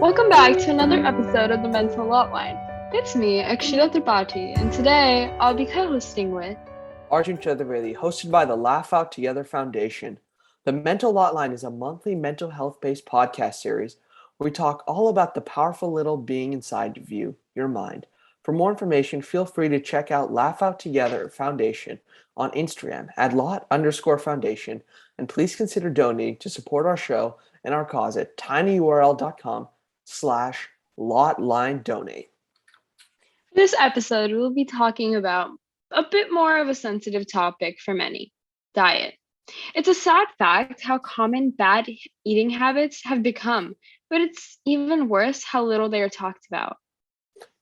Welcome back to another episode of the Mental Hotline. It's me, Akshita Tripathi, and today I'll be co-hosting with Arjun Chaturvedi, hosted by the Laugh Out Together Foundation. The Mental Hotline is a monthly mental health based podcast series where we talk all about the powerful little being inside of you, your mind. For more information, feel free to check out Laugh Out Together Foundation on Instagram at lot_foundation, and please consider donating to support our show and our cause at tinyurl.com/lotline donate. For this episode, we'll be talking about a bit more of a sensitive topic for many, diet. It's a sad fact how common bad eating habits have become, but it's even worse how little they are talked about.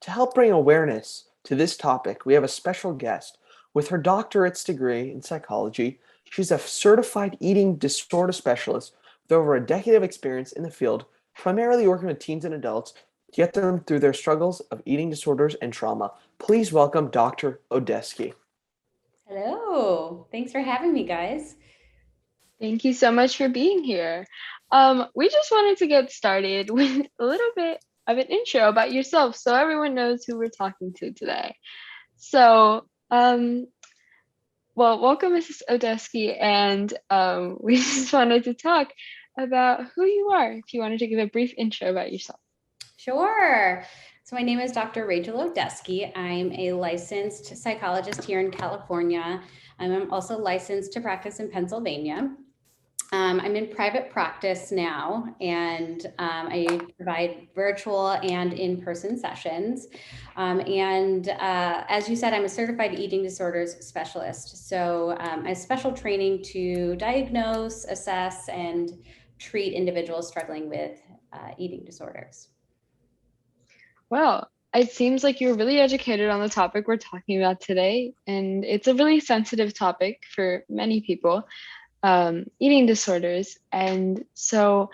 To help bring awareness to this topic, we have a special guest. With her doctorate's degree in psychology, she's a certified eating disorder specialist with over a decade of experience in the field, primarily working with teens and adults to get them through their struggles of eating disorders and trauma. Please welcome Dr. Odeski. Hello. Thanks for having me, guys. Thank you so much for being here. We just wanted to get started with a little bit of an intro about yourself so everyone knows who we're talking to today. So, welcome, Mrs. Odeski, and we just wanted to talk about who you are, if you wanted to give a brief intro about yourself. Sure. So my name is Dr. Rachel Odeski. I'm a licensed psychologist here in California. I'm also licensed to practice in Pennsylvania. I'm in private practice now, and I provide virtual and in-person sessions. As you said, I'm a certified eating disorders specialist. So I have special training to diagnose, assess, and treat individuals struggling with eating disorders. Well, it seems like you're really educated on the topic we're talking about today, and it's a really sensitive topic for many people. Eating disorders. And so,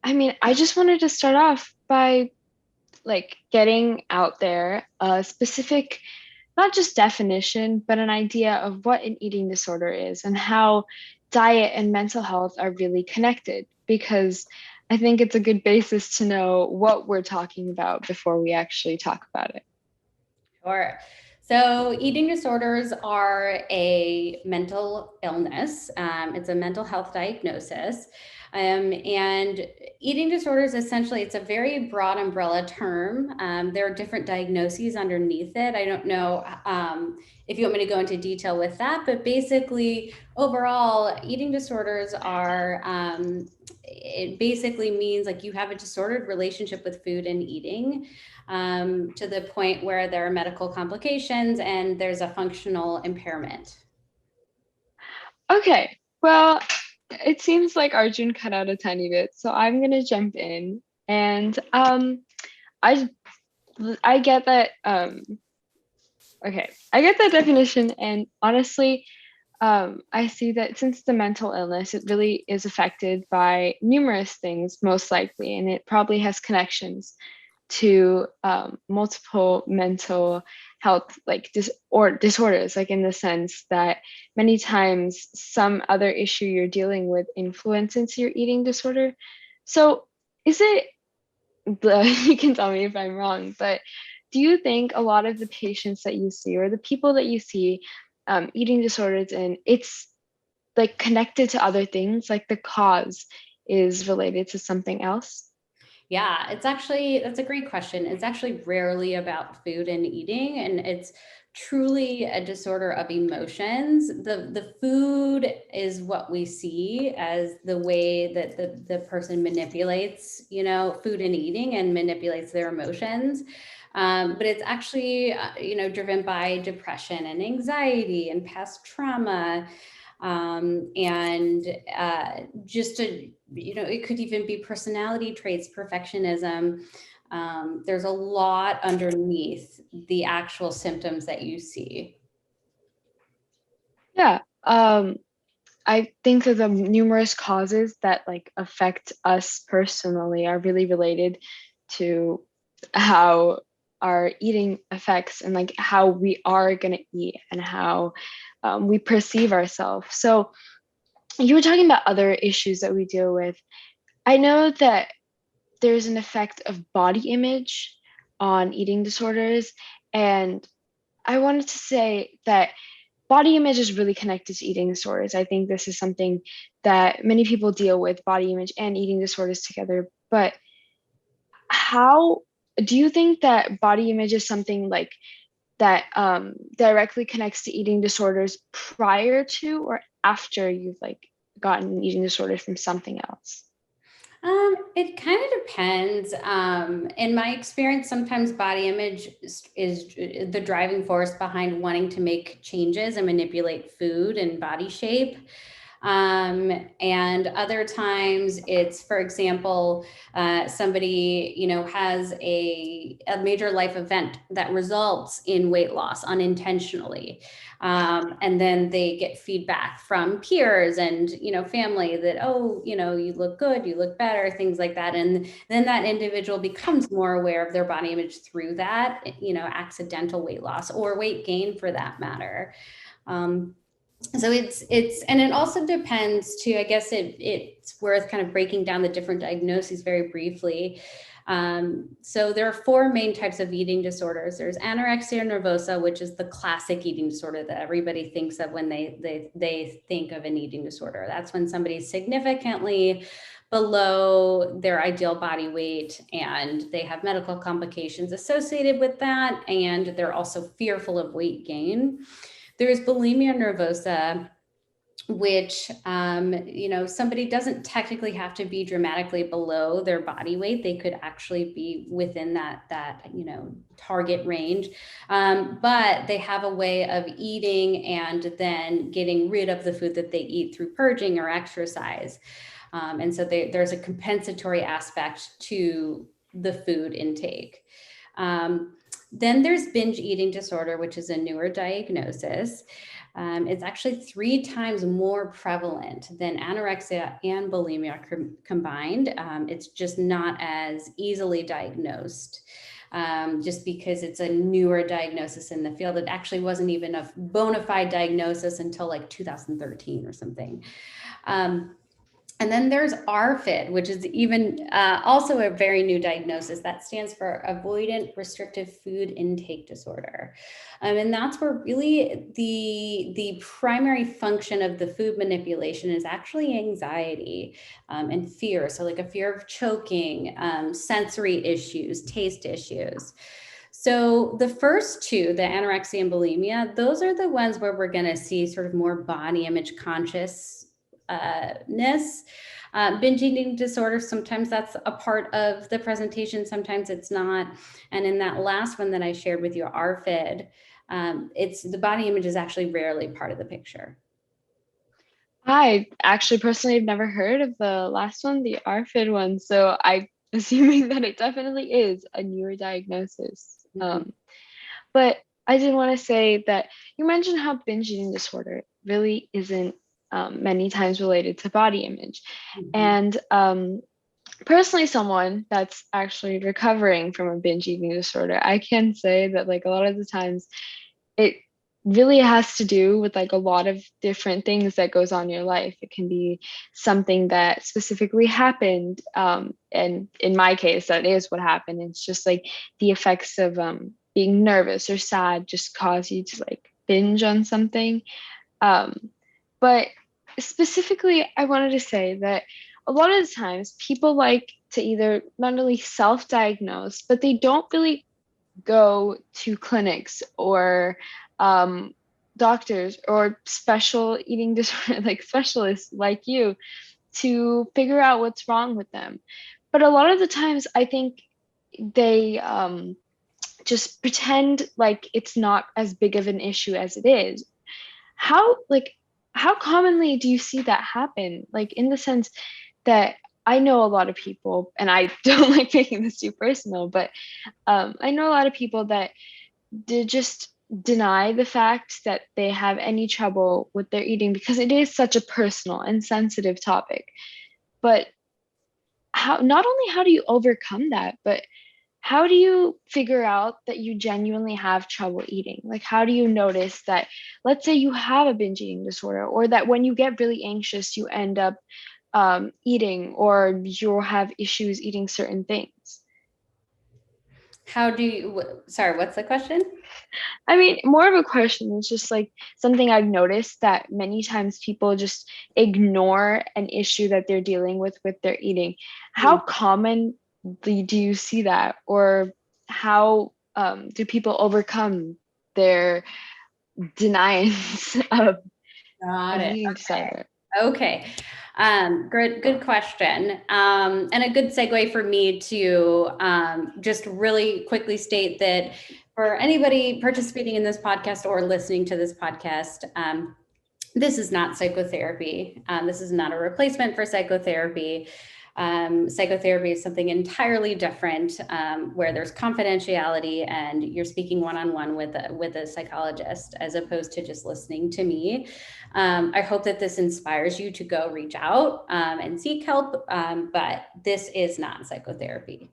I just wanted to start off by getting out there a specific, not just definition, but an idea of what an eating disorder is and how diet and mental health are really connected, because I think it's a good basis to know what we're talking about before we actually talk about it. Sure. So eating disorders are a mental illness. It's a mental health diagnosis. And eating disorders, essentially, it's a very broad umbrella term. There are different diagnoses underneath it. I don't know if you want me to go into detail with that, but basically, overall, eating disorders are, it basically means like you have a disordered relationship with food and eating. To the point where there are medical complications and there's a functional impairment. Okay, well, it seems like Arjun cut out a tiny bit, so I'm gonna jump in. And I get that. Okay, I get that definition, and honestly, I see that since the mental illness, it really is affected by numerous things, most likely, and it probably has connections to multiple mental health disorders, like in the sense that many times some other issue you're dealing with influences your eating disorder. So is it, you can tell me if I'm wrong, but do you think a lot of the patients that you see or the people that you see eating disorders, and it's like connected to other things, like the cause is related to something else? Yeah, that's a great question. It's actually rarely about food and eating, and it's truly a disorder of emotions. The food is what we see as the way that the person manipulates, food and eating and manipulates their emotions. But it's actually, driven by depression and anxiety and past trauma. Just to, it could even be personality traits, perfectionism. There's a lot underneath the actual symptoms that you see. Yeah, I think that the numerous causes that affect us personally are really related to how our eating affects and how we are going to eat and how we perceive ourselves. So you were talking about other issues that we deal with. I know that there's an effect of body image on eating disorders. And I wanted to say that body image is really connected to eating disorders. I think this is something that many people deal with, body image and eating disorders together. But how do you think that body image is something like that directly connects to eating disorders prior to or after you've like gotten eating disorders from something else? It kind of depends. In my experience, sometimes body image is the driving force behind wanting to make changes and manipulate food and body shape. And other times it's, for example, somebody, has a major life event that results in weight loss unintentionally. And then they get feedback from peers and, family that, oh, you look good, you look better, things like that. And then that individual becomes more aware of their body image through that, accidental weight loss or weight gain for that matter. So and it also depends too, I guess it's worth kind of breaking down the different diagnoses very briefly. So there are four main types of eating disorders. There's anorexia nervosa, which is the classic eating disorder that everybody thinks of when they think of an eating disorder. That's when somebody's significantly below their ideal body weight and they have medical complications associated with that. And they're also fearful of weight gain. There's bulimia nervosa, which, somebody doesn't technically have to be dramatically below their body weight. They could actually be within that target range. But they have a way of eating and then getting rid of the food that they eat through purging or exercise. And so there's a compensatory aspect to the food intake. Then there's binge eating disorder, which is a newer diagnosis. It's actually 3 times more prevalent than anorexia and bulimia combined. It's just not as easily diagnosed, just because it's a newer diagnosis in the field. It actually wasn't even a bona fide diagnosis until like 2013 or something. And then there's ARFID, which is even also a very new diagnosis. That stands for Avoidant Restrictive Food Intake Disorder. And that's where really the primary function of the food manipulation is actually anxiety and fear. So like a fear of choking, sensory issues, taste issues. So the first two, the anorexia and bulimia, those are the ones where we're going to see sort of more body image consciousness. Binge eating disorder, sometimes that's a part of the presentation, sometimes it's not. And in that last one that I shared with you, ARFID, it's the body image is actually rarely part of the picture. I actually personally have never heard of the last one, the ARFID one. So I'm assuming that it definitely is a newer diagnosis. But I did want to say that you mentioned how binge eating disorder really isn't many times related to body image. And personally, someone that's actually recovering from a binge eating disorder, I can say that like a lot of the times it really has to do with like a lot of different things that goes on in your life. It can be something that specifically happened. And in my case, that is what happened. It's just like the effects of being nervous or sad just cause you to like binge on something. But specifically, I wanted to say that a lot of the times people like to either not only self-diagnose, but they don't really go to clinics or doctors or special eating disorder like specialists like you to figure out what's wrong with them. But a lot of the times, I think they just pretend like it's not as big of an issue as it is. How commonly do you see that happen? Like in the sense that I know a lot of people, and I don't like making this too personal, but I know a lot of people that just deny the fact that they have any trouble with their eating because it is such a personal and sensitive topic. But not only how do you overcome that, but how do you figure out that you genuinely have trouble eating? Like, how do you notice that, let's say you have a binge eating disorder, or that when you get really anxious, you end up eating, or you'll have issues eating certain things. Sorry, what's the question? I mean, more of a question. It's just like something I've noticed that many times people just ignore an issue that they're dealing with their eating. How commonly do you see that, or how do people overcome their deniance of Got it. eating disorder? Okay. Good question. And a good segue for me to just really quickly state that for anybody participating in this podcast or listening to this podcast, this is not psychotherapy. This is not a replacement for psychotherapy. Psychotherapy is something entirely different, where there's confidentiality and you're speaking one-on-one with a psychologist, as opposed to just listening to me. I hope that this inspires you to go reach out and seek help, but this is not psychotherapy.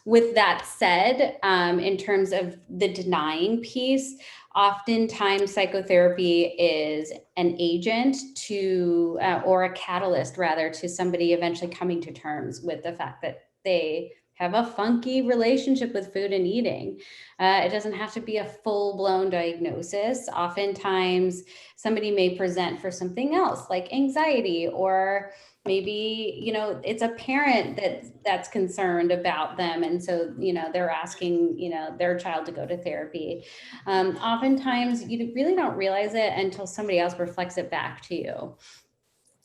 With that said, in terms of the denying piece, oftentimes psychotherapy is an agent to, or a catalyst rather, to somebody eventually coming to terms with the fact that they have a funky relationship with food and eating. It doesn't have to be a full-blown diagnosis. Oftentimes somebody may present for something else like anxiety, or maybe, it's a parent that's concerned about them. And so, they're asking, their child to go to therapy. Oftentimes you really don't realize it until somebody else reflects it back to you.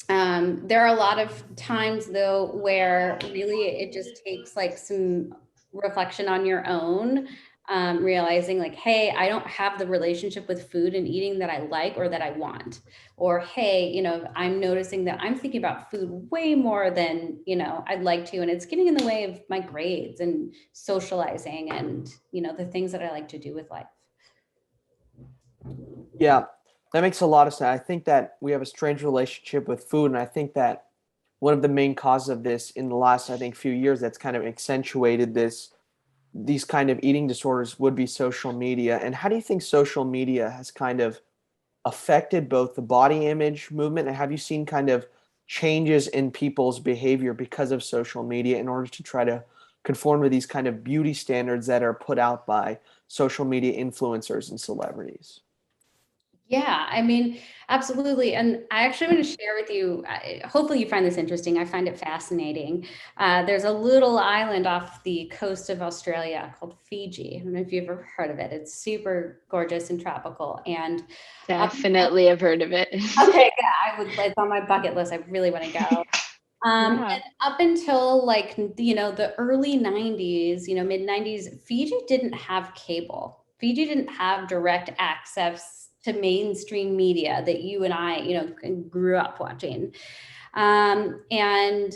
There are a lot of times though, where really it just takes like some reflection on your own, realizing like, hey, I don't have the relationship with food and eating that I like or that I want. Or, hey, I'm noticing that I'm thinking about food way more than, I'd like to, and it's getting in the way of my grades and socializing and, the things that I like to do with life. Yeah, that makes a lot of sense. I think that we have a strange relationship with food, and I think that one of the main causes of this in the last, I think, few years that's kind of accentuated these kind of eating disorders would be social media. And how do you think social media has kind of affected both the body image movement, and have you seen kind of changes in people's behavior because of social media in order to try to conform to these kind of beauty standards that are put out by social media influencers and celebrities? Yeah, I mean, absolutely. And I actually want to share with you, hopefully you find this interesting. I find it fascinating. There's a little island off the coast of Australia called Fiji. I don't know if you've ever heard of it. It's super gorgeous and tropical. And Definitely have heard of it. okay, yeah, it's on my bucket list. I really want to go. Yeah. And up until like, the early 90s, mid 90s, Fiji didn't have cable. Fiji didn't have direct access to mainstream media that you and I, grew up watching. And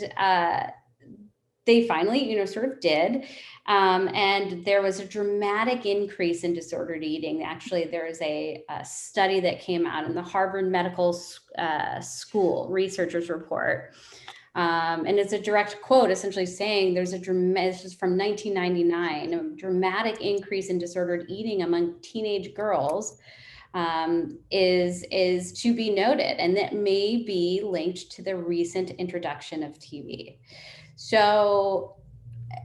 they finally, sort of did. And there was a dramatic increase in disordered eating. Actually, there is a study that came out in the Harvard Medical School researchers report. And it's a direct quote essentially saying this is from 1999, a dramatic increase in disordered eating among teenage girls is to be noted, and that may be linked to the recent introduction of TV. So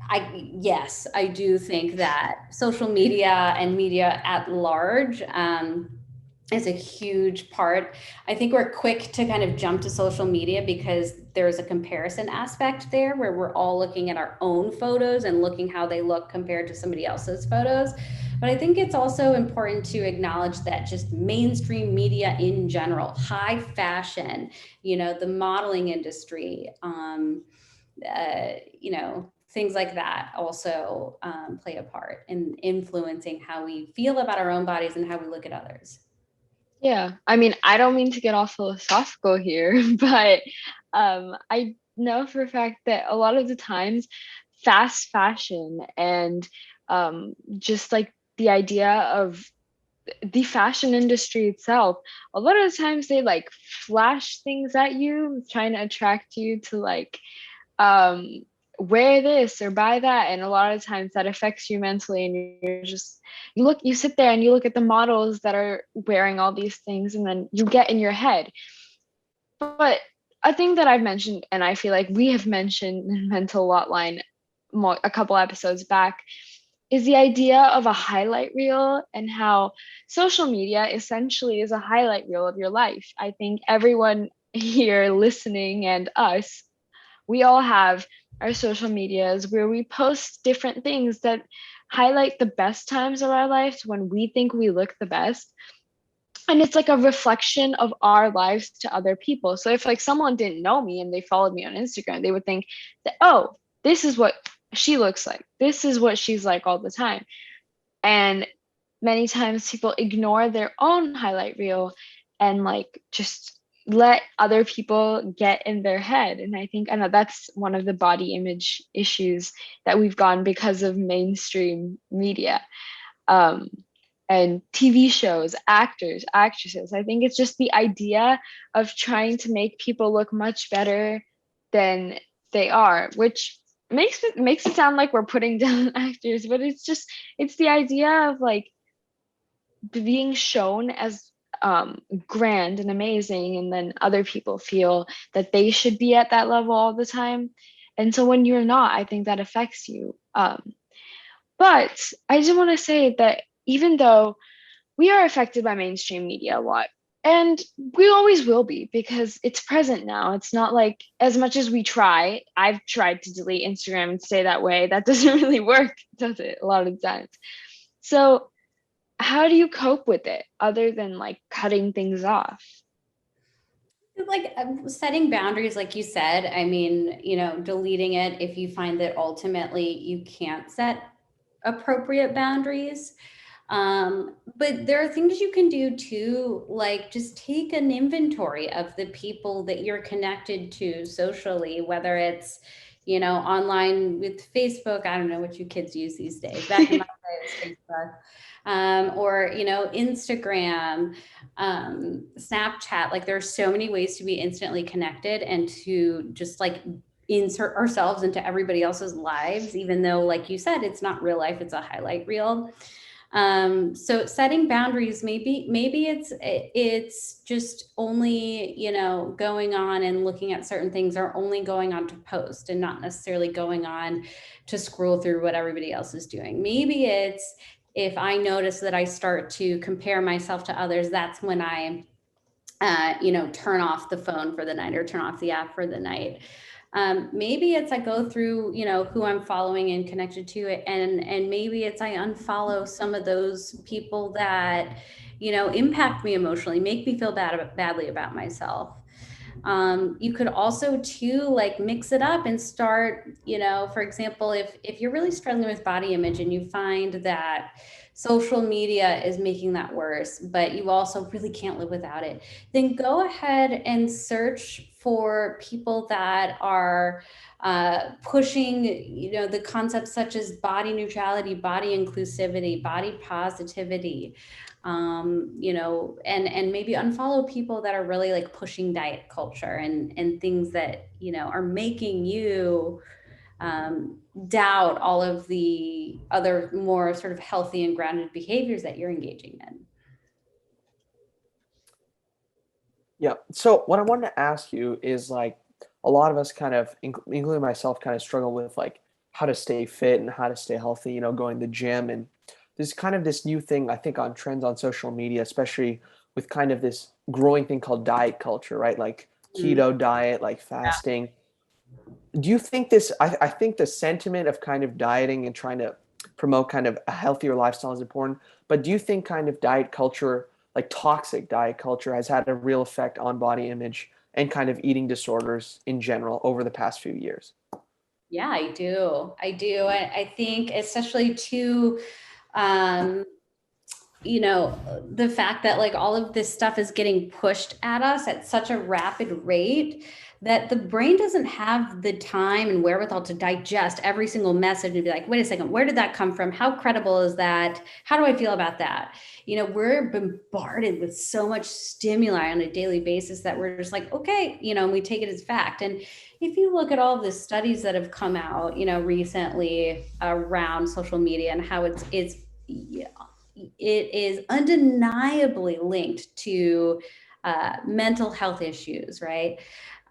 I do think that social media and media at large is a huge part. I think we're quick to kind of jump to social media because there's a comparison aspect there where we're all looking at our own photos and looking how they look compared to somebody else's photos. But I think it's also important to acknowledge that just mainstream media in general, high fashion, the modeling industry, things like that also play a part in influencing how we feel about our own bodies and how we look at others. Yeah, I mean, I don't mean to get all philosophical here, but I know for a fact that a lot of the times fast fashion and just like the idea of the fashion industry itself, a lot of the times they like flash things at you, trying to attract you to like wear this or buy that, and a lot of times that affects you mentally, and you sit there and you look at the models that are wearing all these things, and then you get in your head. But a thing that I've mentioned, and I feel like we have mentioned in Mental Hotline a couple episodes back, is the idea of a highlight reel and how social media essentially is a highlight reel of your life. I think everyone here listening and us, we all have our social medias where we post different things that highlight the best times of our lives when we think we look the best. And it's like a reflection of our lives to other people. So if like someone didn't know me and they followed me on Instagram, they would think that, oh, this is what she looks like, this is what she's like all the time. And many times people ignore their own highlight reel and like just let other people get in their head. And I know that's one of the body image issues that we've gotten because of mainstream media. um, and TV shows, actors, actresses. I think it's just the idea of trying to make people look much better than they are, which makes it sound like we're putting down actors, but it's the idea of like being shown as grand and amazing, and then other people feel that they should be at that level all the time. And so when you're not, I think that affects you. But I just want to say that even though we are affected by mainstream media a lot, and we always will be because it's present now. It's not like, as much as we try, I've tried to delete Instagram and stay that way. That doesn't really work, does it? A lot of times. So, how do you cope with it other than like cutting things off? Like setting boundaries, like you said. I mean, deleting it if you find that ultimately you can't set appropriate boundaries. But there are things you can do too, like just take an inventory of the people that you're connected to socially, whether it's, online with Facebook. I don't know what you kids use these days. Back in my day, it was Facebook. Or, Instagram, Snapchat. Like there's so many ways to be instantly connected and to just like insert ourselves into everybody else's lives, even though, like you said, it's not real life, it's a highlight reel. So setting boundaries, maybe it's just only, going on and looking at certain things, or only going on to post and not necessarily going on to scroll through what everybody else is doing. Maybe it's, if I notice that I start to compare myself to others, that's when I, turn off the phone for the night or turn off the app for the night. Maybe it's I go through, who I'm following and connected to it. And maybe it's I unfollow some of those people that, impact me emotionally, make me feel badly about myself. You could also too, like mix it up and start, for example, if you're really struggling with body image and you find that social media is making that worse, but you also really can't live without it, then go ahead and search for people that are pushing, the concepts such as body neutrality, body inclusivity, body positivity, and maybe unfollow people that are really like pushing diet culture and things that, are making you doubt all of the other more sort of healthy and grounded behaviors that you're engaging in. Yeah. So what I wanted to ask you is like a lot of us kind of, including myself, kind of struggle with like how to stay fit and how to stay healthy, going to the gym. And there's kind of this new thing, I think, on trends on social media, especially with kind of this growing thing called diet culture, right? Like keto diet, like fasting. Do you think this, I think the sentiment of kind of dieting and trying to promote kind of a healthier lifestyle is important, but do you think kind of diet culture, like toxic diet culture, has had a real effect on body image and kind of eating disorders in general over the past few years? Yeah, I do. I think especially too, um, the fact that like all of this stuff is getting pushed at us at such a rapid rate that the brain doesn't have the time and wherewithal to digest every single message and be like, wait a second, where did that come from? How credible is that? How do I feel about that? We're bombarded with so much stimuli on a daily basis that we're just like, okay, and we take it as fact. And if you look at all of the studies that have come out, recently around social media and how it's yeah, it is undeniably linked to mental health issues, right?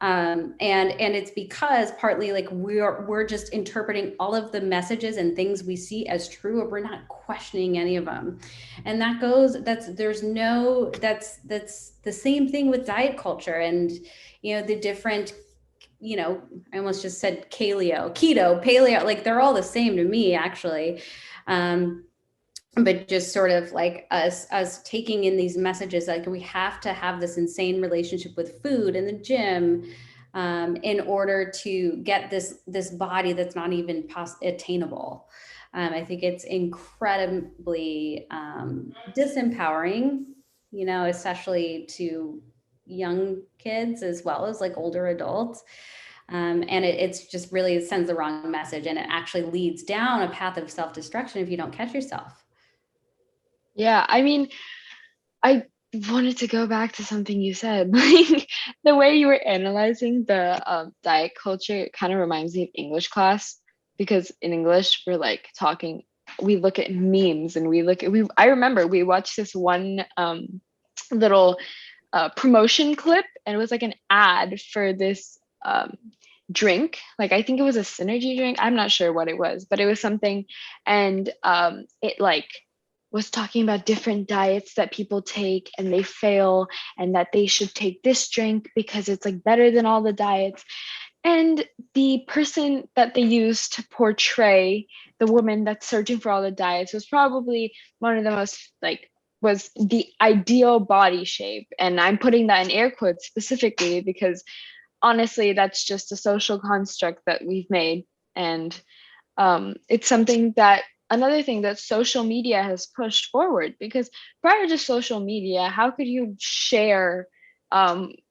And it's because partly like we're just interpreting all of the messages and things we see as true, or we're not questioning any of them. And that's the same thing with diet culture and, the different, I almost just said keto, paleo, like they're all the same to me actually. But just sort of like us taking in these messages, like we have to have this insane relationship with food and the gym, in order to get this body that's not even attainable. I think it's incredibly disempowering, especially to young kids as well as like older adults. And it's just really, it sends the wrong message, and it actually leads down a path of self-destruction if you don't catch yourself. Yeah, I mean, I wanted to go back to something you said. Like the way you were analyzing the diet culture, it kind of reminds me of English class, because in English we're like talking, we look at memes and I remember we watched this one little promotion clip, and it was like an ad for this drink. Like I think it was a synergy drink. I'm not sure what it was, but it was something, and it like was talking about different diets that people take and they fail, and that they should take this drink because it's like better than all the diets. And the person that they used to portray the woman that's searching for all the diets was probably one of the most like, was the ideal body shape. And I'm putting that in air quotes specifically because honestly, that's just a social construct that we've made. And it's something that, another thing that social media has pushed forward, because prior to social media, how could you share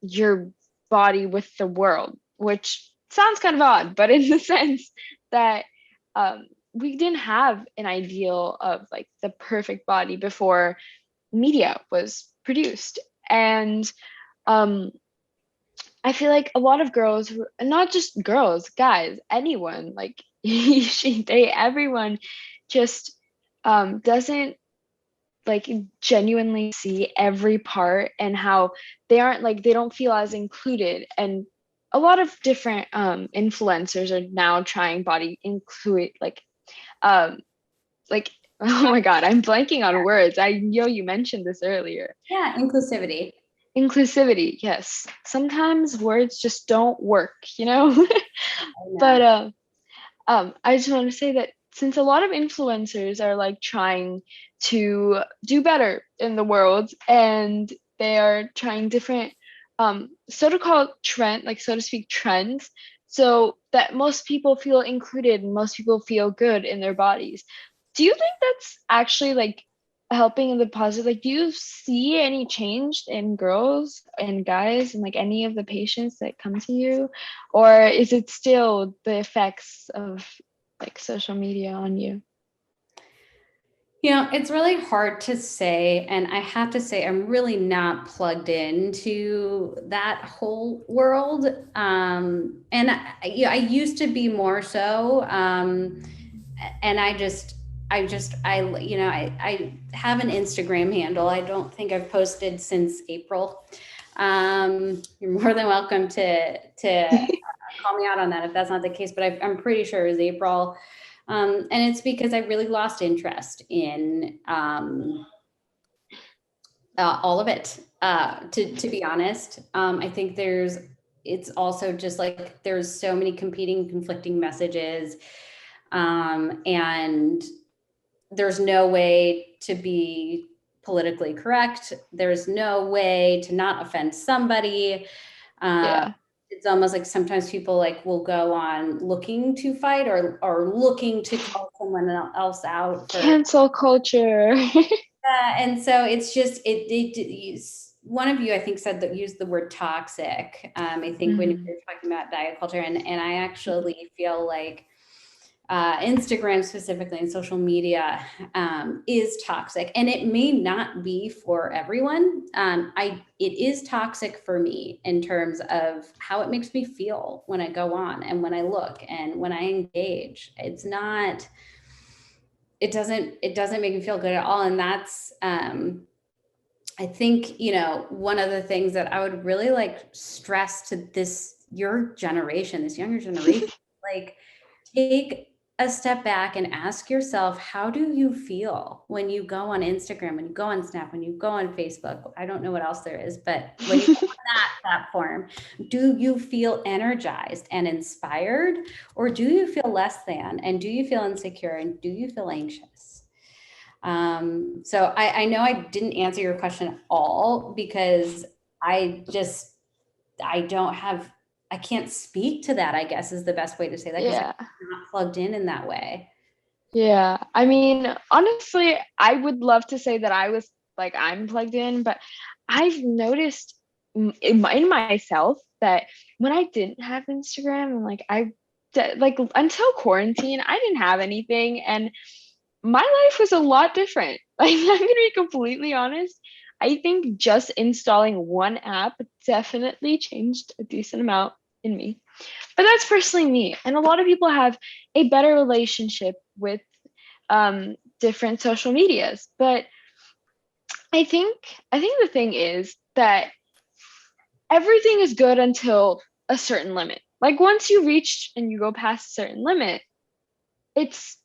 your body with the world? Which sounds kind of odd, but in the sense that we didn't have an ideal of like the perfect body before media was produced. And I feel like a lot of girls, not just girls, guys, anyone, like everyone just doesn't like genuinely see every part, and how they don't feel as included. And a lot of different influencers are now trying body include um like oh my god, I'm blanking on words. I know you mentioned this earlier. Yeah, inclusivity. Inclusivity, yes. Sometimes words just don't work, you know? But I just want to say that since a lot of influencers are like trying to do better in the world, and they are trying different so to call trend, like so to speak, trends, so that most people feel included and most people feel good in their bodies. Do you think that's actually like helping in the positive? Like, do you see any change in girls and guys and like any of the patients that come to you? Or is it still the effects of like social media on you? It's really hard to say. And I have to say, I'm really not plugged into that whole world. And I used to be more so. And I have an Instagram handle. I don't think I've posted since April. You're more than welcome to call me out on that if that's not the case, but I'm pretty sure it was April. And it's because I really lost interest in all of it. To be honest, I think it's also just like there's so many competing, conflicting messages, and there's no way to be politically correct. There's no way to not offend somebody. Yeah. It's almost like sometimes people like will go on looking to fight or looking to call someone else out for Cancel culture. and so it's just one of you I think said that used the word toxic. I think when you're talking about diet culture, and I actually feel like Instagram specifically and social media is toxic, and it may not be for everyone. It is toxic for me in terms of how it makes me feel when I go on and when I look and when I engage. It doesn't make me feel good at all. And that's I think, one of the things that I would really like stress to this your generation, this younger generation, like take a step back and ask yourself, how do you feel when you go on Instagram, when you go on Snap, when you go on Facebook? I don't know what else there is, but when you go on that platform, do you feel energized and inspired, or do you feel less than? And do you feel insecure? And do you feel anxious? So I know I didn't answer your question at all, because I don't have, I can't speak to that, I guess is the best way to say that, because Yeah. I'm not plugged in that way. Yeah. I mean, honestly, I would love to say that I was like, I'm plugged in, but I've noticed in myself that when I didn't have Instagram and like until quarantine, I didn't have anything, and my life was a lot different. Like, I'm gonna be completely honest. I think just installing one app definitely changed a decent amount in me. But that's personally me. And a lot of people have a better relationship with different social medias. But I think the thing is that everything is good until a certain limit. Like once you reach and you go past a certain limit, it's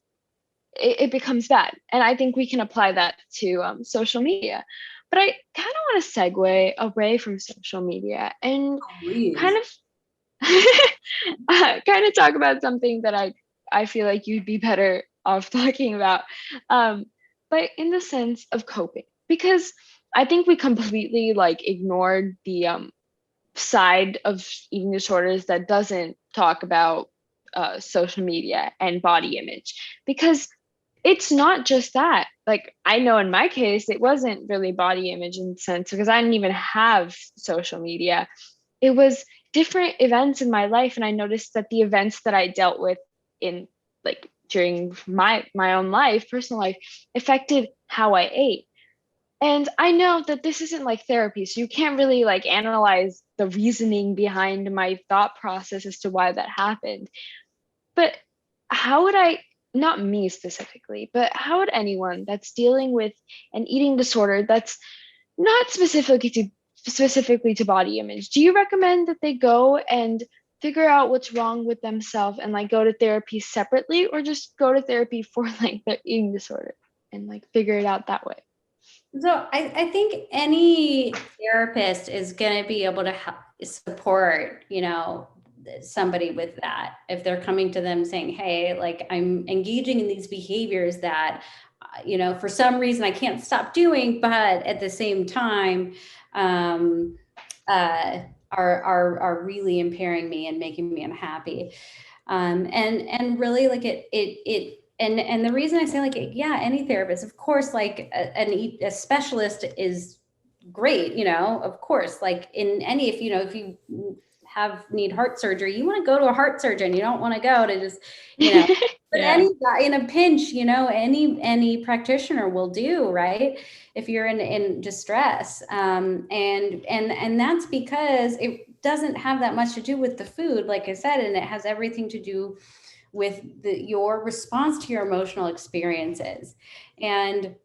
it becomes bad. And I think we can apply that to social media. But I kind of want to segue away from social media and Please. kind of kind of talk about something that I feel like you'd be better off talking about, but in the sense of coping, because I think we completely like ignored the side of eating disorders that doesn't talk about social media and body image, because it's not just that. Like I know in my case it wasn't really body image in the sense, because I didn't even have social media. It was different events in my life, and I noticed that the events that I dealt with in like during my own life, personal life, affected how I ate. And I know that this isn't like therapy, so you can't really like analyze the reasoning behind my thought process as to why that happened. But how would I, not me specifically, but how would anyone that's dealing with an eating disorder that's not specifically to body image, do you recommend that they go and figure out what's wrong with themselves and like go to therapy separately, or just go to therapy for like their eating disorder and like figure it out that way? So I think any therapist is going to be able to help support, somebody with that. If they're coming to them saying, hey, like I'm engaging in these behaviors that, for some reason I can't stop doing, but at the same time, are really impairing me and making me unhappy. And really like and the reason I say like, yeah, any therapist, of course, like a specialist is great, of course, like in any, if you need heart surgery, you want to go to a heart surgeon. You don't want to go to just, but Yeah. any guy in a pinch, any practitioner will do, right? If you're in distress. And that's because it doesn't have that much to do with the food, like I said, and it has everything to do with your response to your emotional experiences. And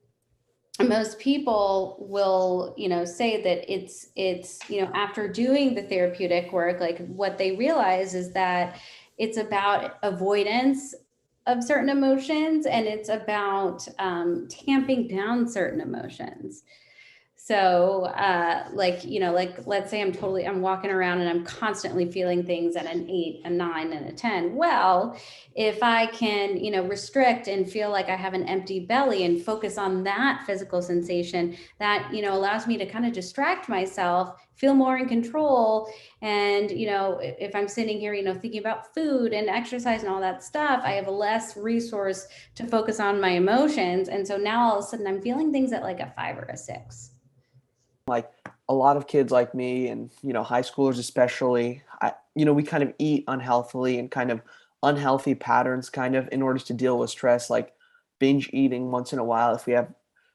most people will, say that it's, after doing the therapeutic work, like what they realize is that it's about avoidance of certain emotions, and it's about tamping down certain emotions. So, like let's say I'm walking around and I'm constantly feeling things at an 8, a 9, and a 10. Well, if I can, restrict and feel like I have an empty belly and focus on that physical sensation, that, allows me to kind of distract myself, feel more in control. And, if I'm sitting here, thinking about food and exercise and all that stuff, I have less resource to focus on my emotions. And so now all of a sudden I'm feeling things at like a 5 or a 6. Like a lot of kids like me and, high schoolers especially, we kind of eat unhealthily and kind of unhealthy patterns kind of in order to deal with stress, like binge eating once in a while. If we have,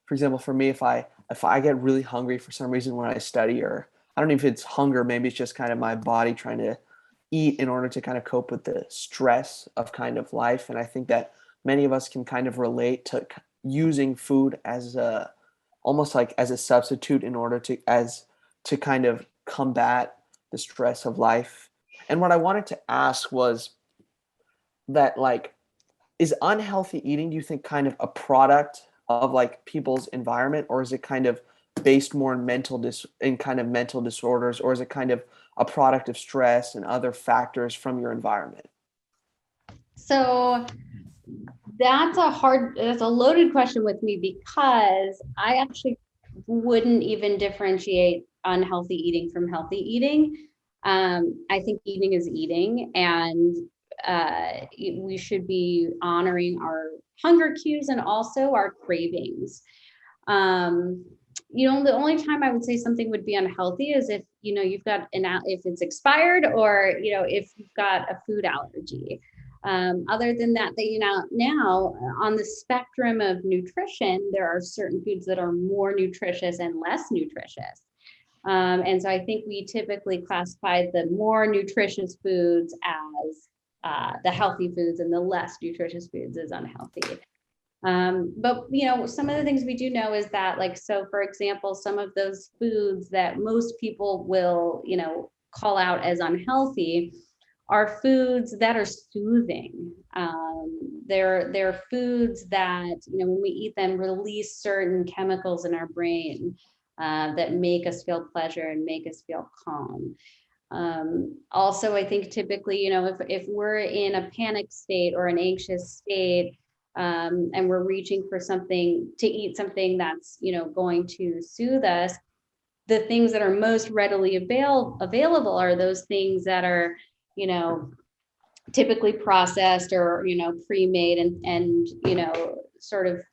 for example, for me, if I get really hungry for some reason when I study, or I don't know if it's hunger, maybe it's just kind of my body trying to eat in order to kind of cope with the stress of kind of life. And I think that many of us can kind of relate to using food as a almost like as a substitute in order to kind of combat the stress of life. And what I wanted to ask was that, like, is unhealthy eating, do you think, kind of a product of like people's environment, or is it kind of based more in kind of mental disorders, or is it kind of a product of stress and other factors from your environment? So that's a loaded question with me, because I actually wouldn't even differentiate unhealthy eating from healthy eating. I think eating is eating, and we should be honoring our hunger cues and also our cravings. The only time I would say something would be unhealthy is if, you've got if it's expired, or, if you've got a food allergy. Other than that, now on the spectrum of nutrition, there are certain foods that are more nutritious and less nutritious. And so I think we typically classify the more nutritious foods as the healthy foods, and the less nutritious foods as unhealthy. But some of the things we do know is that, like, so for example, some of those foods that most people will, call out as unhealthy are foods that are soothing. They're foods that, when we eat them, release certain chemicals in our brain that make us feel pleasure and make us feel calm. Also, I think typically, if we're in a panic state or an anxious state, and we're reaching for something to eat, something that's, going to soothe us, the things that are most readily available are those things that are, typically processed or, pre-made, and sort of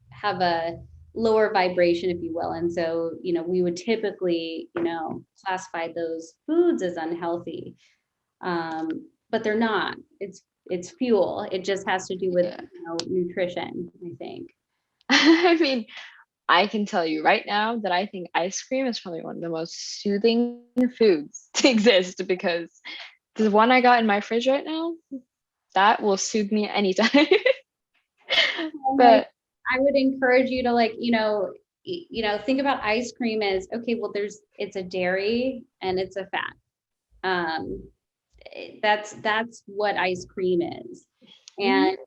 have a lower vibration, if you will. And so, we would typically, classify those foods as unhealthy, but they're not. It's fuel. It just has to do with, nutrition, I think. I mean, I can tell you right now that I think ice cream is probably one of the most soothing foods to exist, because the one I got in my fridge right now, that will soothe me anytime. But I would encourage you to, think about ice cream as, okay, well, it's a dairy and it's a fat. That's what ice cream is. And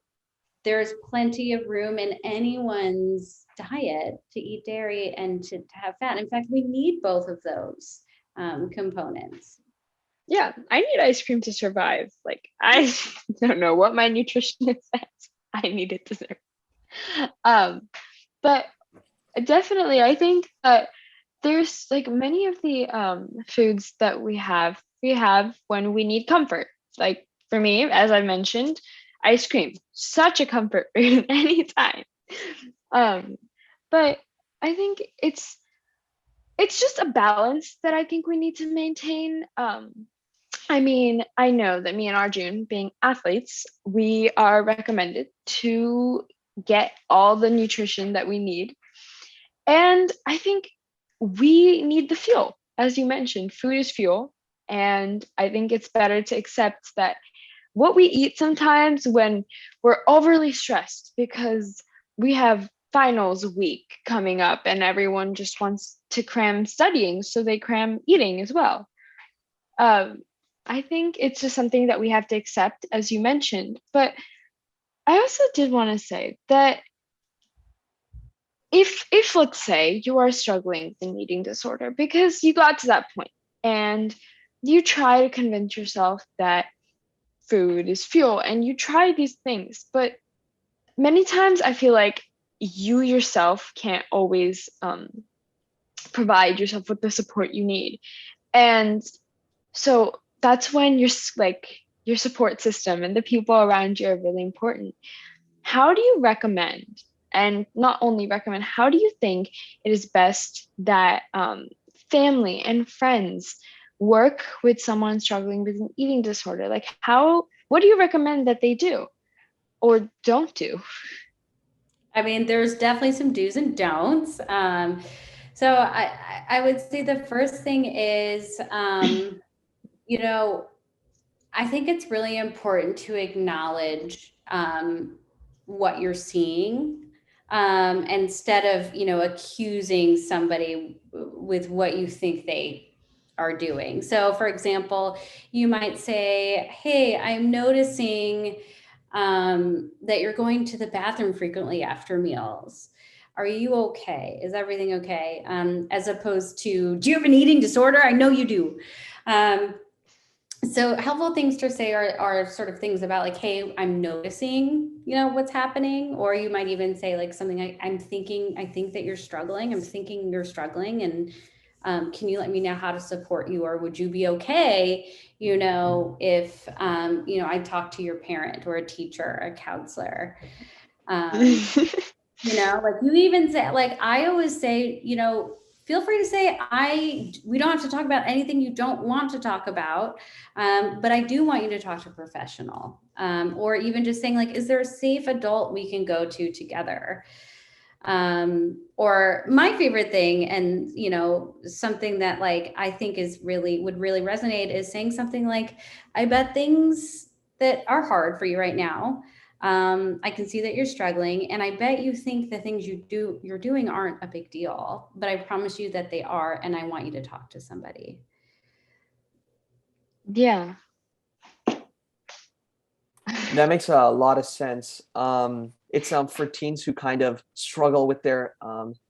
there's plenty of room in anyone's diet to eat dairy and to have fat. In fact, we need both of those components. yeah, I need ice cream to survive. Like, I don't know what my nutritionist says. I need it to survive. But definitely, I think that there's like many of the foods that we have when we need comfort. Like for me, as I mentioned, ice cream, such a comfort food anytime. But I think it's just a balance that I think we need to maintain. I mean, I know that me and Arjun, being athletes, we are recommended to get all the nutrition that we need. And I think we need the fuel. As you mentioned, food is fuel. And I think it's better to accept that what we eat sometimes when we're overly stressed because we have finals week coming up and everyone just wants to cram studying, so they cram eating as well. I think it's just something that we have to accept, as you mentioned. But I also did want to say that if let's say you are struggling with an eating disorder because you got to that point and you try to convince yourself that food is fuel and you try these things, but many times I feel like you yourself can't always provide yourself with the support you need. And so that's when your support system and the people around you are really important. How do you recommend, and not only recommend, how do you think it is best that family and friends work with someone struggling with an eating disorder? Like, what do you recommend that they do or don't do? I mean, there's definitely some do's and don'ts. So I would say the first thing is, I think it's really important to acknowledge what you're seeing, instead of, accusing somebody with what you think they are doing. So for example, you might say, hey, I'm noticing that you're going to the bathroom frequently after meals. Are you okay? Is everything okay? As opposed to, do you have an eating disorder? I know you do. So helpful things to say are sort of things about like, hey, I'm noticing, what's happening. Or you might even say like something like, I think that you're struggling. I'm thinking you're struggling. And can you let me know how to support you? Or would you be okay, if, I talk to your parent or a teacher, a counselor? Like you even say, like, I always say, feel free to say, we don't have to talk about anything you don't want to talk about. But I do want you to talk to a professional, or even just saying like, is there a safe adult we can go to together? Or my favorite thing, and, something that like, I think would really resonate is saying something like, I bet things that are hard for you right now. I can see that you're struggling, and I bet you think the things you're doing aren't a big deal, but I promise you that they are. And I want you to talk to somebody. Yeah. That makes a lot of sense. It's for teens who kind of struggle with their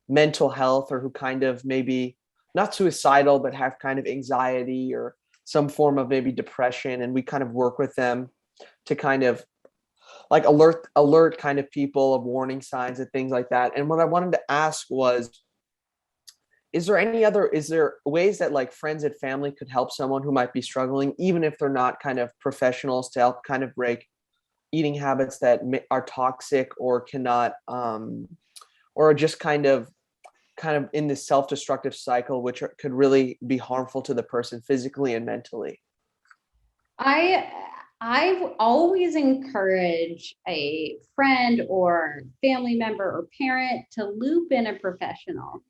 mental health, or who kind of maybe not suicidal, but have kind of anxiety or some form of maybe depression. And we kind of work with them to kind of like alert kind of people of warning signs and things like that. And what I wanted to ask was, is there ways that like friends and family could help someone who might be struggling, even if they're not kind of professionals, to help kind of break eating habits that are toxic or cannot, or just kind of in this self-destructive cycle, which could really be harmful to the person physically and mentally? I've always encouraged a friend or family member or parent to loop in a professional,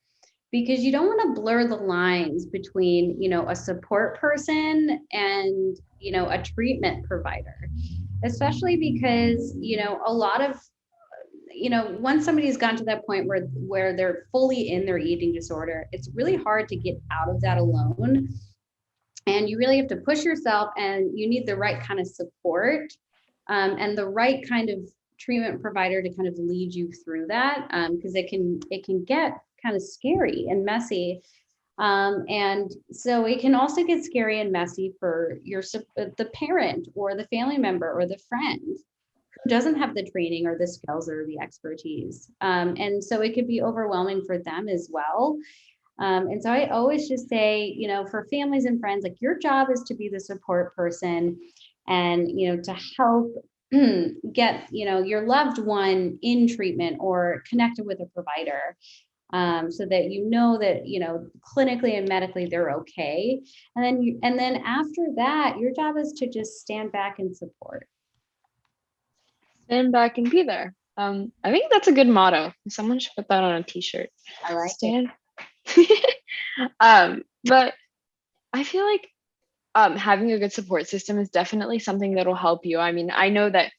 because you don't want to blur the lines between, a support person and, a treatment provider, especially because, a lot of, once somebody's gotten to that point where they're fully in their eating disorder, it's really hard to get out of that alone. And you really have to push yourself, and you need the right kind of support, and the right kind of treatment provider to kind of lead you through that, because it can get kind of scary and messy. And so it can also get scary and messy for the parent or the family member or the friend who doesn't have the training or the skills or the expertise. And so it could be overwhelming for them as well. And so I always just say, for families and friends, like, your job is to be the support person, and, to help get, your loved one in treatment or connected with a provider, so that that, clinically and medically they're okay. And then after that, your job is to just stand back and support. Stand back and be there. I think that's a good motto. Someone should put that on a t-shirt. I like Stand. But I feel like having a good support system is definitely something that'll help you. I mean, I know that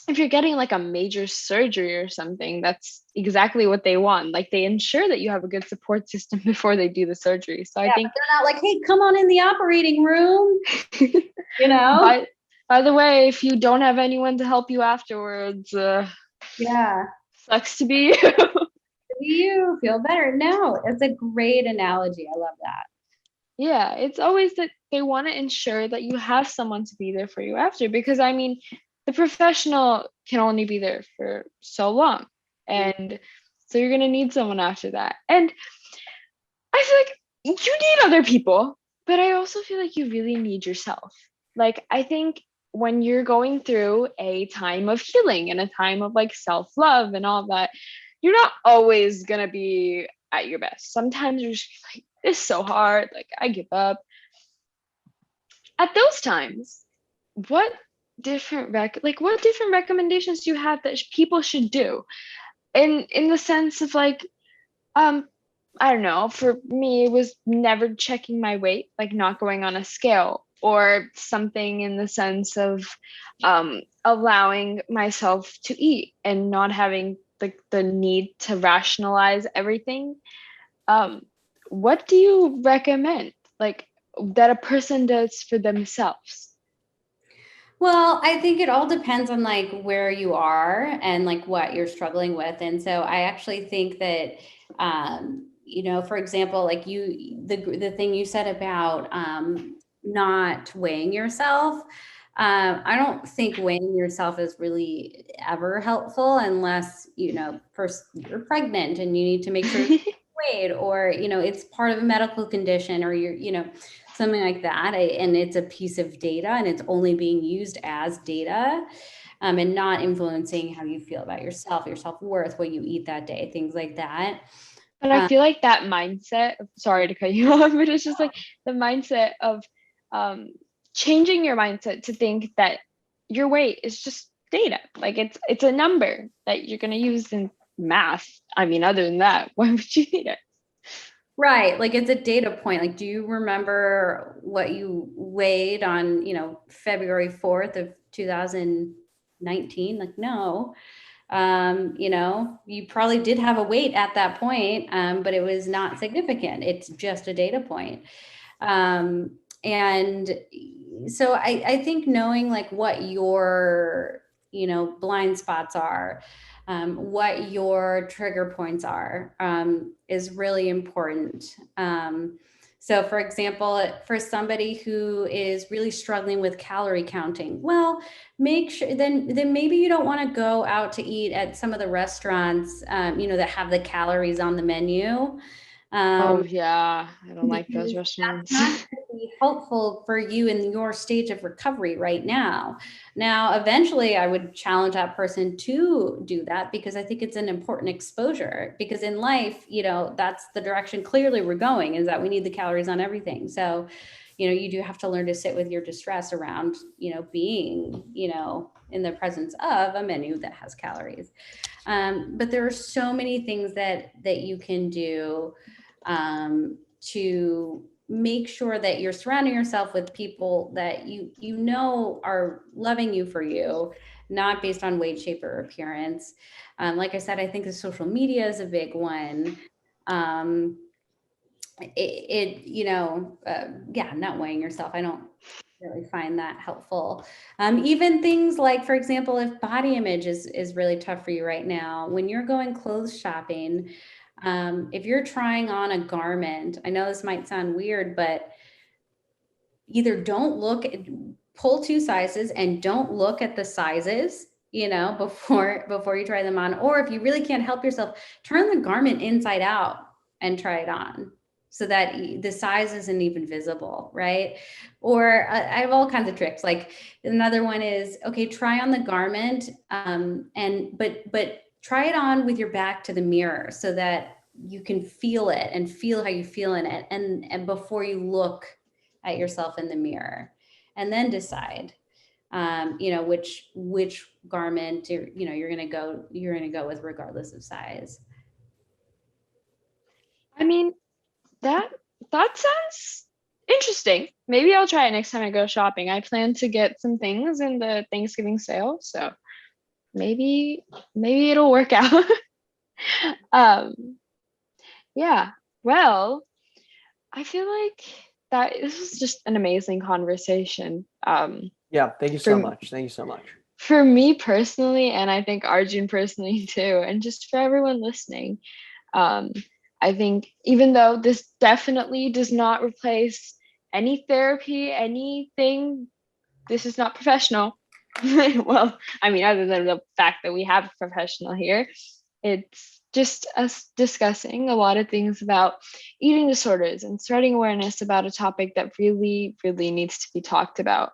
if you're getting like a major surgery or something, that's exactly what they want. Like, they ensure that you have a good support system before they do the surgery. So I think they're not like, hey, come on in the operating room. By the way, if you don't have anyone to help you afterwards, sucks to be you. You feel better. No, it's a great analogy. I love that. Yeah, it's always that they want to ensure that you have someone to be there for you after, because I mean, the professional can only be there for so long, and so you're going to need someone after that. And I feel like you need other people, but I also feel like you really need yourself. Like, I think when you're going through a time of healing and a time of like self-love and all that, you're not always going to be at your best. Sometimes you're just like, it's so hard, like I give up. At those times, what different recommendations do you have that people should do, in the sense of like, I don't know, for me it was never checking my weight, like not going on a scale, or something in the sense of allowing myself to eat and not having the need to rationalize everything. What do you recommend? Like, that a person does for themselves? Well, I think it all depends on like where you are and like what you're struggling with. And so I actually think that, for example, like the thing you said about not weighing yourself, I don't think weighing yourself is really ever helpful unless, first you're pregnant and you need to make sure you're weighed, or, it's part of a medical condition, or something like that. And it's a piece of data and it's only being used as data, and not influencing how you feel about yourself, your self-worth, what you eat that day, things like that. But I feel like that mindset, sorry to cut you off, but it's just like the mindset of changing your mindset to think that your weight is just data. Like it's a number that you're going to use in math. I mean, other than that, why would you need it? Right. Like it's a data point. Like, do you remember what you weighed on, February 4th of 2019? Like, no. You probably did have a weight at that point, but it was not significant. It's just a data point. And so I think knowing like what your, blind spots are, what your trigger points are, is really important. So for example, for somebody who is really struggling with calorie counting, well, make sure then maybe you don't want to go out to eat at some of the restaurants, that have the calories on the menu. Oh yeah, I don't like those restaurants. That's not going to be helpful for you in your stage of recovery right now. Now, eventually I would challenge that person to do that, because I think it's an important exposure, because in life, that's the direction clearly we're going, is that we need the calories on everything. So, you do have to learn to sit with your distress around, being, in the presence of a menu that has calories. But there are so many things that you can do to make sure that you're surrounding yourself with people that you are loving you for you, not based on weight, shape, or appearance. Like I said, I think the social media is a big one. Not weighing yourself. I don't really find that helpful. Even things like, for example, if body image is really tough for you right now, when you're going clothes shopping, if you're trying on a garment, I know this might sound weird, but either pull two sizes and don't look at the sizes, before you try them on. Or if you really can't help yourself, turn the garment inside out and try it on, so that the size isn't even visible, right? Or I have all kinds of tricks. Like another one is, okay, try on the garment, but try it on with your back to the mirror, so that you can feel it and feel how you feel in it, and before you look at yourself in the mirror, and then decide, which garment you're gonna go with, regardless of size. I mean, that sounds interesting. Maybe I'll try it next time I go shopping. I plan to get some things in the Thanksgiving sale, so maybe it'll work out. Yeah. Well, I feel like that this was just an amazing conversation. Yeah, thank you so much. Thank you so much. For me personally, and I think Arjun personally too, and just for everyone listening, I think even though this definitely does not replace any therapy, anything, this is not professional. Well, I mean, other than the fact that we have a professional here, it's just us discussing a lot of things about eating disorders and spreading awareness about a topic that really, really needs to be talked about.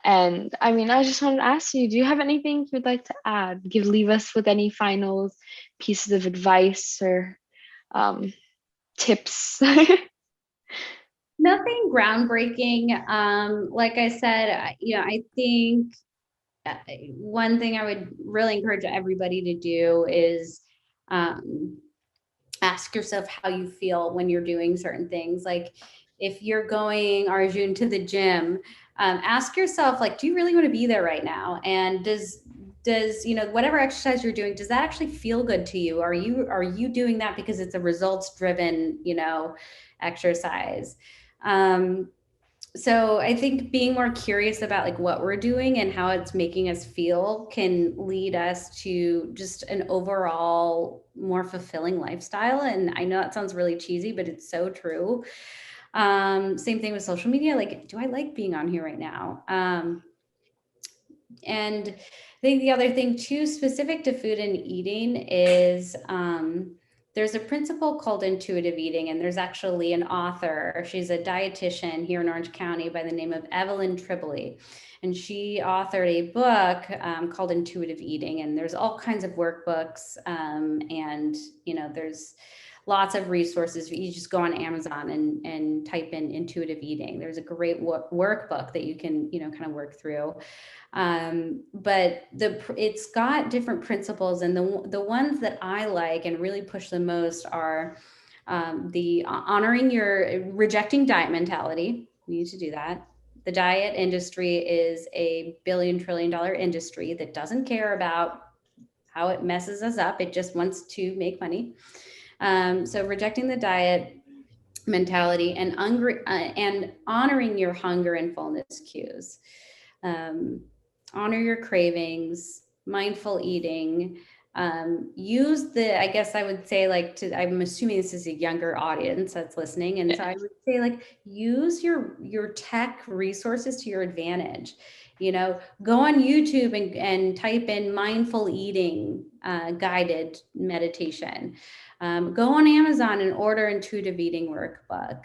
And I mean, I just wanted to ask you, do you have anything you'd like to add? Leave us with any final pieces of advice or tips? Nothing groundbreaking. Like I said, I think one thing I would really encourage everybody to do is ask yourself how you feel when you're doing certain things. Like if you're going, Arjun, to the gym, ask yourself, like, do you really want to be there right now? And does whatever exercise you're doing, does that actually feel good to you? Are you doing that because it's a results driven, exercise? So I think being more curious about like what we're doing and how it's making us feel can lead us to just an overall more fulfilling lifestyle. And I know that sounds really cheesy, but it's so true. Same thing with social media. Like, do I like being on here right now? And I think the other thing too, specific to food and eating, is there's a principle called intuitive eating, and there's actually an author. She's a dietitian here in Orange County by the name of Evelyn Tribole. And she authored a book called Intuitive Eating. And there's all kinds of workbooks. And, there's lots of resources. You just go on Amazon and type in intuitive eating. There's a great workbook that you can, kind of work through. But it's got different principles, and the ones that I like and really push the most are the rejecting diet mentality. We need to do that. The diet industry is a $1 trillion industry that doesn't care about how it messes us up. It just wants to make money. So rejecting the diet mentality and honoring your hunger and fullness cues. Honor your cravings, mindful eating. Use I guess I would say, I'm assuming this is a younger audience that's listening. And so I would say, use your tech resources to your advantage. Go on YouTube and type in mindful eating guided meditation. Go on Amazon and order intuitive eating workbook.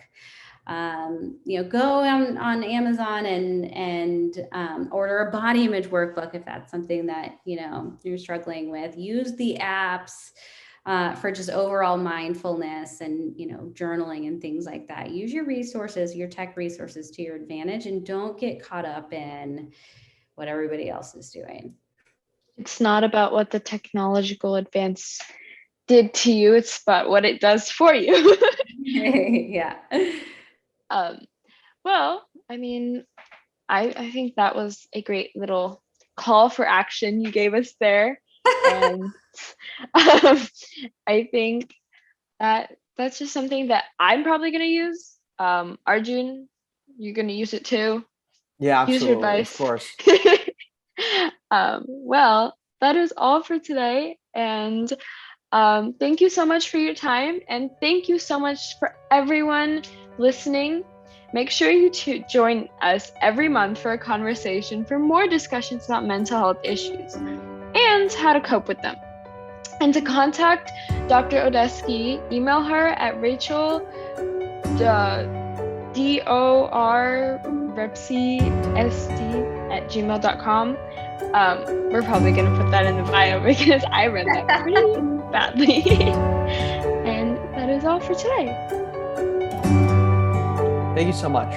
Go on Amazon and order a body image workbook if that's something that you're struggling with. Use the apps for just overall mindfulness and journaling and things like that. Use your resources, your tech resources, to your advantage, and don't get caught up in what everybody else is doing. It's not about what the technological advance did to you, it's about what it does for you. Yeah. Well, I mean, I think that was a great little call for action you gave us there. And I think that's just something that I'm probably going to use. Arjun, you're going to use it too? Yeah, absolutely. Use your advice. Of course. Well, that is all for today. And thank you so much for your time. And thank you so much for everyone listening. Make sure you join us every month for a conversation for more discussions about mental health issues and how to cope with them. And to contact Dr. Odesky, email her at Rachel dorrepsysd@gmail.com. We're probably going to put that in the bio because I read that pretty badly. And that is all for today. Thank you so much.